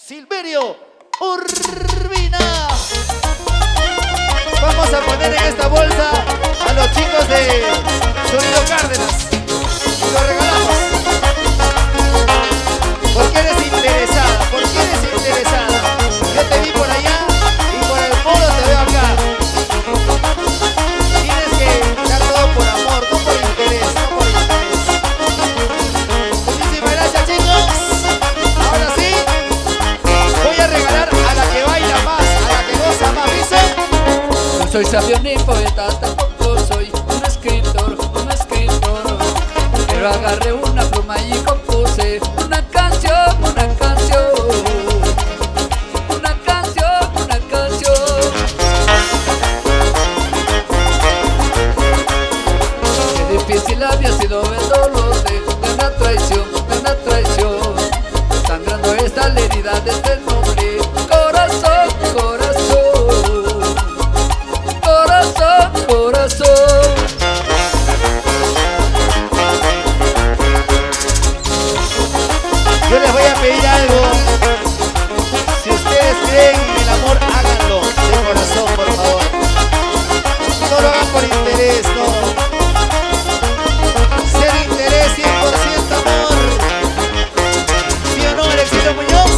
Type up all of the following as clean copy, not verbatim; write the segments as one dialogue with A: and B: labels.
A: Silverio Urbina. Vamos a poner en esta bolsa a los chicos de Sonido Cárdenas y lo regalamos. ¿Por qué eres interesada? ¿Por qué eres interesada? Yo te vi por allá y por el polo te veo acá. Tienes que dar todo por amor, no por interés, no por interés. Muchísimas gracias, chicos. Ahora sí, voy a regalar a la que baila más, a la que goza más, ¿dice?
B: No soy sabio ni poeta, tampoco soy un escritor, pero agarré una pluma y compuse una canción, una canción, una canción, una canción. Qué difícil había sido el dolor de una traición, sangrando esta la herida de este nombre, corazón, corazón, corazón, corazón.
A: Yo les voy a pedir algo. Si ustedes creen en el amor, háganlo de corazón, por favor. No lo hagan por interés, no. Ser interés, 100% amor. ¿Sí o no, Alexito Muñoz?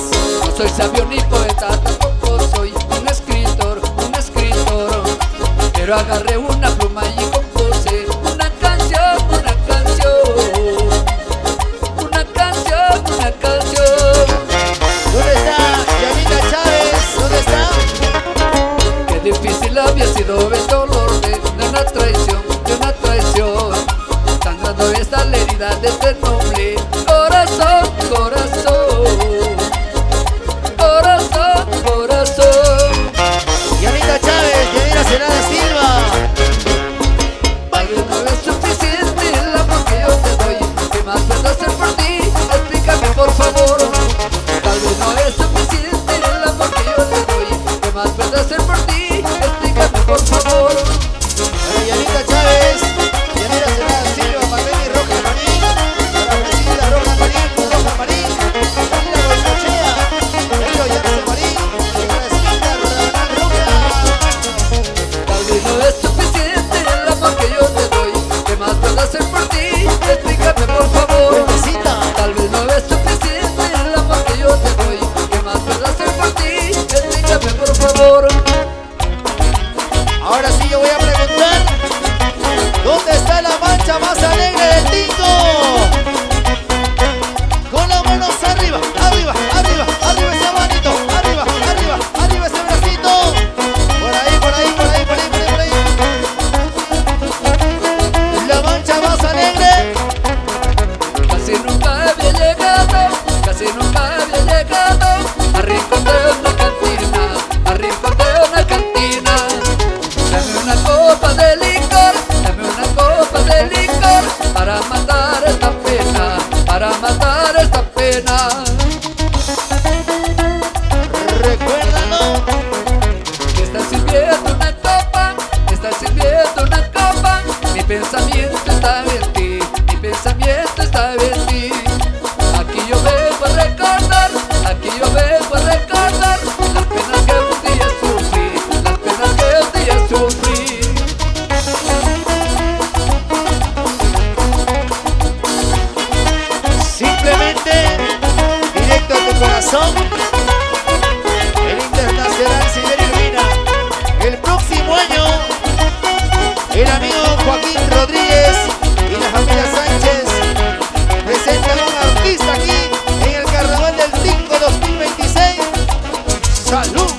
B: No soy sabio ni poeta, tampoco soy un escritor, pero agarré una pluma y compuse una canción, una canción, una canción, una canción.
A: ¿Dónde está Yanita Chávez? ¿Dónde está?
B: Qué difícil había sido el dolor de una traición, sangrando esta la herida de este noble corazón, corazón, corazón, corazón.
A: Yanita Chávez, Yanira Celada Silva.
B: Tal vez no es suficiente el amor que yo te doy. ¿Qué más puedo hacer por ti? Explícame por favor. Tal vez no es suficiente el amor que yo te doy. ¿Qué más puedo hacer por ti? Explícame por favor.
A: Para Yanita Chávez, Yanira Celada Silva, Marlene Roja Marín, para Priscila Roja Marín, Camila Boicochea, Pedro Yance Marín, y para Esquina Rabanal Rojas.
B: Tal vez no es suficiente el amor que yo te doy. ¿Qué más puedo hacer por ti? Explícame por favor.
A: Fuertecita.
B: Tal vez no es suficiente el amor que yo te doy. ¿Qué más puedo hacer por ti? Explícame por favor.
A: Ahora sí yo voy a preguntar, ¿dónde está la mancha más alegre del Tingo? Con las manos arriba, arriba, arriba, arriba esa manito, arriba, arriba, arriba ese bracito. Por ahí, por ahí, por ahí, por ahí, por ahí, por ahí. La mancha más alegre.
B: Casi nunca había llegado, casi nunca había llegado a rincón de una cantina, a rincón de una cantina. Dame una copa de licor, dame una copa de licor para matar esta pena, para matar esta pena.
A: Recuérdalo.
B: Que estás sirviendo una copa, que estás sirviendo una copa. Mi pensamiento está en ti, mi pensamiento está en ti. Aquí yo vengo a recordar, aquí yo vengo a recordar las penas que un día sufrí, las penas que un día sufrí.
A: Simplemente, directo a tu corazón, el internacional Silverio Urbina. El próximo año, el amigo Joaquín Rodríguez y la familia Sánchez presentan a un artista aquí en el Carnaval del Tingo 2026. ¡Salud!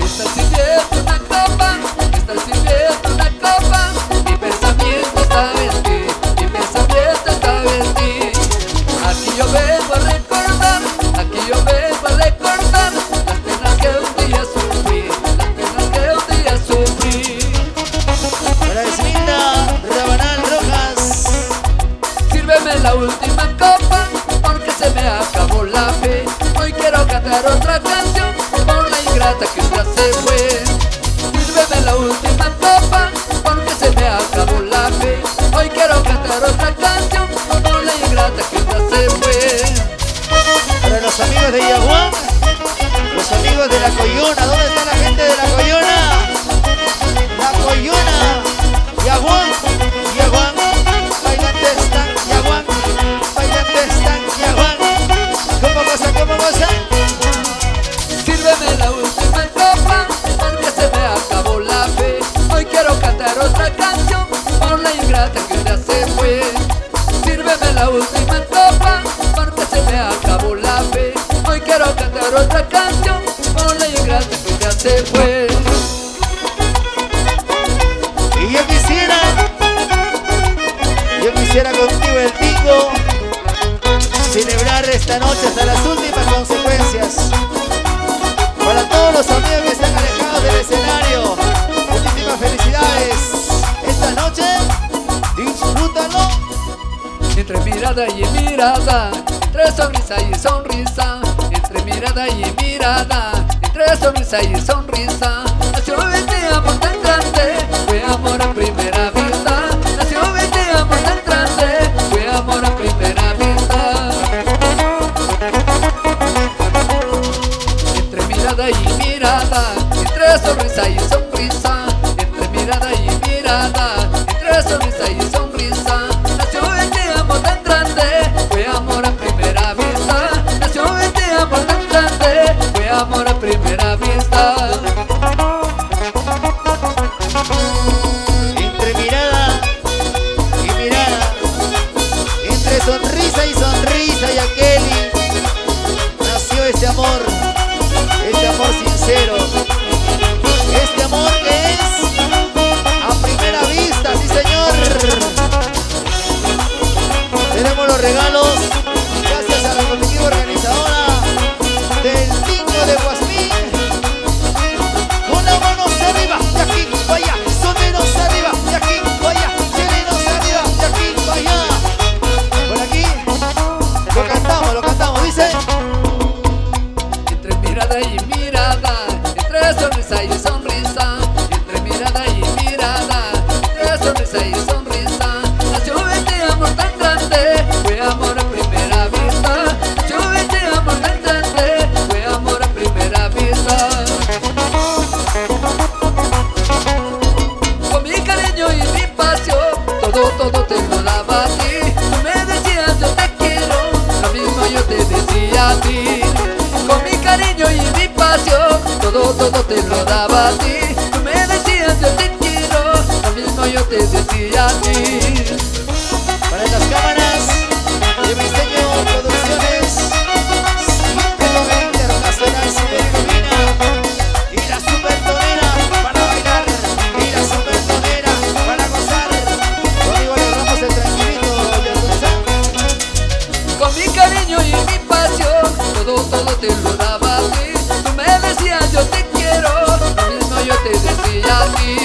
B: Estás sirviendo una copa, estás sirviendo una copa. Mi pensamiento está en ti, mi pensamiento está en ti. Aquí yo vengo a recordar, aquí yo vengo a recordar las penas que un día sufrí, las penas que un día sufrí.
A: Para Esminda Rabanal Rojas.
B: Sírveme la última copa, porque se me acabó la fe. Hoy quiero cantar otra canción por la ingrata que un día se fue. Sírveme la última copa, porque se me acabó la fe. Hoy quiero cantar otra canción por la ingrata que un día se fue.
A: Para los amigos de Yaguán, Coyona, ¿dónde está la gente de la Coyona? La Coyona, Yaguán, Yaguán, bailantes están, Yaguán, bailantes están, Yaguán. ¿Cómo cosa, cómo cosa?
B: Sírveme la última copa, porque se me acabó la fe. Hoy quiero cantar otra canción, por la ingrata que ya se fue. Sírveme la última copa, porque se me acabó la fe. Hoy quiero cantar otra canción, por la ingrata que ya se fue.
A: Y yo quisiera contigo el bingo, celebrar esta noche hasta las últimas consecuencias. Para todos los amigos que están alejados del escenario, muchísimas felicidades. Esta noche, disfrútalo.
B: Entre mirada y mirada, entre sonrisa y sonrisa, entre mirada y mirada, entre sonrisa y sonrisa, nació este amor tan grande, fue amor a primera vista. Nació este amor tan grande, fue amor a primera vista. Entre mirada y mirada, entre sonrisa y sonrisa, entre mirada y mirada, entre sonrisa y sonrisa, nació este amor tan grande, fue amor a primera vista. Nació este amor tan grande, fue amor a primera vista.
A: Entre mirada y mirada, entre sonrisa y sonrisa y aquel, nació este amor sincero, este amor que es a primera vista, sí señor. Tenemos los regalos gracias a la comitiva organizadora del bingo de Guasmín. Con las manos arriba, de aquí para allá, soneros arriba, de aquí para allá, cheleros arriba, de aquí para allá. Por aquí lo cantamos, dice.
B: Entre mirada y mirada, entre sonrisa y sonrisa, entre mirada y mirada, entre sonrisa y sonrisa, nació este amor tan grande, fue amor a primera vista. Nació este amor tan grande, fue amor a primera vista. Con mi cariño y mi pasión, todo te lo daba a ti. Tú me decías yo te quiero, lo mismo yo te decía a ti. Con mi cariño y mi pasión, todo te lo daba a ti. Tú me decías yo te quiero, lo mismo yo te decía a ti.
A: Para las cámaras de Misteño Producciones, siempre con el internacional Silverina y la supertonera para bailar, y la supertonera para gozar. Conmigo le damos el tranquilito, Yarusa.
B: Con mi cariño y mi pasión, todo te lo daba a ti. Tú me decías yo te quiero, lo mismo yo te decía a ti.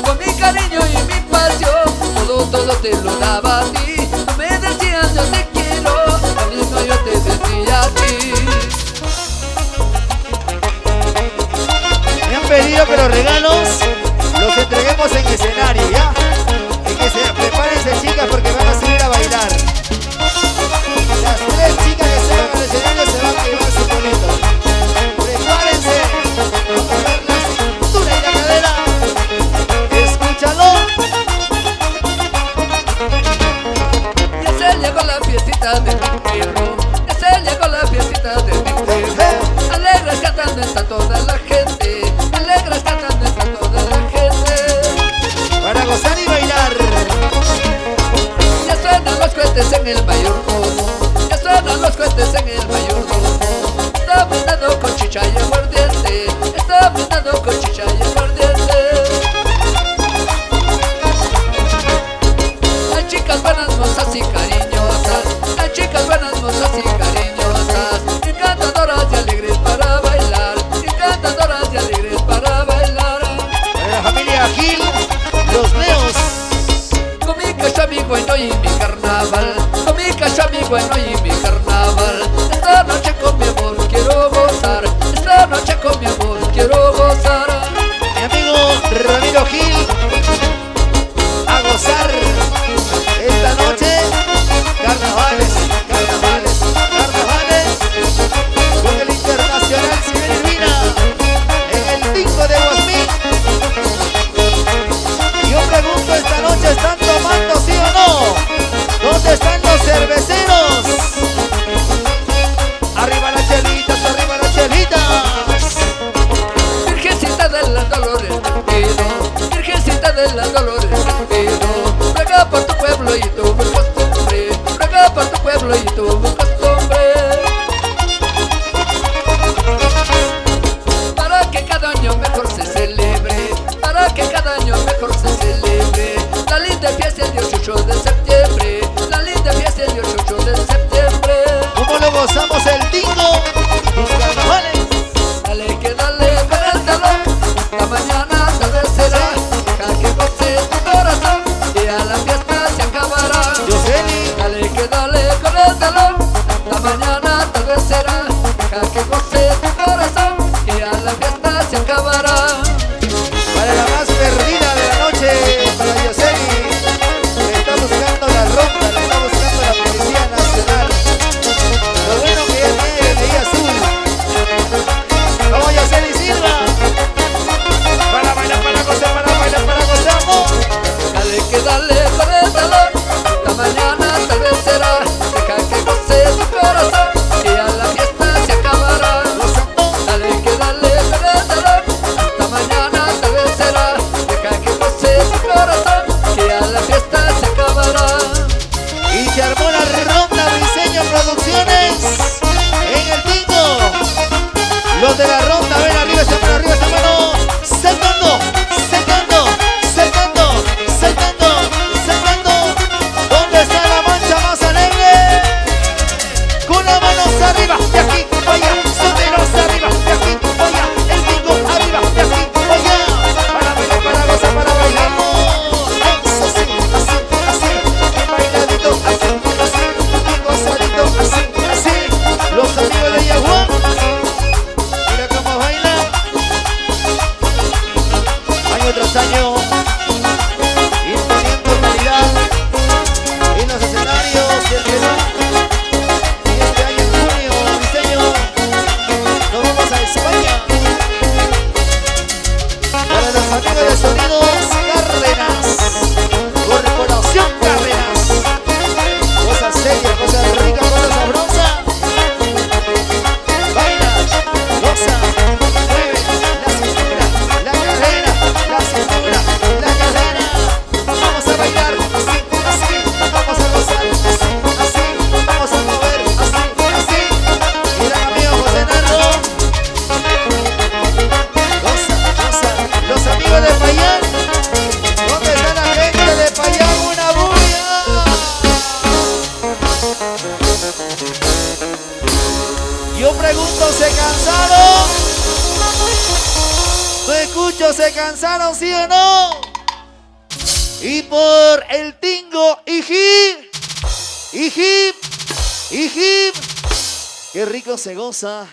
B: Con mi cariño y mi pasión, todo te lo daba a ti. Tú me decías yo te quiero, lo mismo yo te decía a ti.
A: Me han pedido que los regalos los entreguemos en escenario, ¿ya? Y que se prepárense, chicas, porque van a salir a bailar. Las 3 chicas que se van al escenario se van a llevar su boleto. Prepárense a mover la cintura y la cadera. Escúchalo.
B: Ya se llegó la fiestita de mi perro, ya se llegó la fiestita de mi perro. Alegres cantando está toda la gente, alegres cantando está toda la gente.
A: Para gozar y bailar.
B: 18 de septiembre, la linda fiesta el 18 de septiembre.
A: ¿Cómo lo gozamos el tingo? Tus carnavales.
B: Dale que dale con el talón, la mañana tal vez será, deja que goce tu corazón y a la fiesta se acabará.
A: Yoseli.
B: Dale que dale con el talón, la mañana tal vez será, deja que goce tu corazón y a la fiesta se acabará.
A: Para la más perdida de la noche, para Yoseli, le está buscando la ronda, le está buscando la Policía Nacional. Lo bueno que ya tiene DNI azul. Vamos Yoseli Silva. Para bailar, para gozar, para bailar, para gozar.
B: Dale que dale con el talón, la mañana tal vez será, deja que goce tu corazón y a la fiesta se acabará. Dale que dale con el talón, la mañana tal vez será, deja que goce tu corazón y a la fiesta se acabará.
A: Y se armó la ronda Briseño Producciones en el tingo. Los de la ronda, ven arriba esa mano, arriba esa mano. Saltando, saltando, saltando, saltando, saltando. ¿Dónde está la mancha más alegre? Con las manos arriba, de aquí para allá. Soteros arriba, de aquí para allá. El tingo arriba, de aquí para allá. Para bailar, para gozar, para bailar. Así, así, así. Bailadito, así, así. Y gozadito, así, así. Los amigos de Yaguá. Mira cómo baila. Año tras año, imponiendo calidad en los escenarios del Perú. Y este año en junio, Briseño, nos vamos a España. Para los amigos de Sonidos Cárdenas, Corporación Cárdenas. Cosas serias, cosas ricas, cosas sabrosas. Baila, goza, mueve la cintura, la cadera, la cintura, la cadera. Vamos a bailar así, así, vamos a gozar así, así, vamos a mover así, así. Mira amigo José Narro. Goza, goza. Los amigos de Payán. ¿Dónde está la gente de Payán? ¡Una bulla! Yo pregunto, ¿se cansaron? No escucho, ¿se cansaron, sí o no? Y por el tingo, hip, hip, hip, qué rico se goza.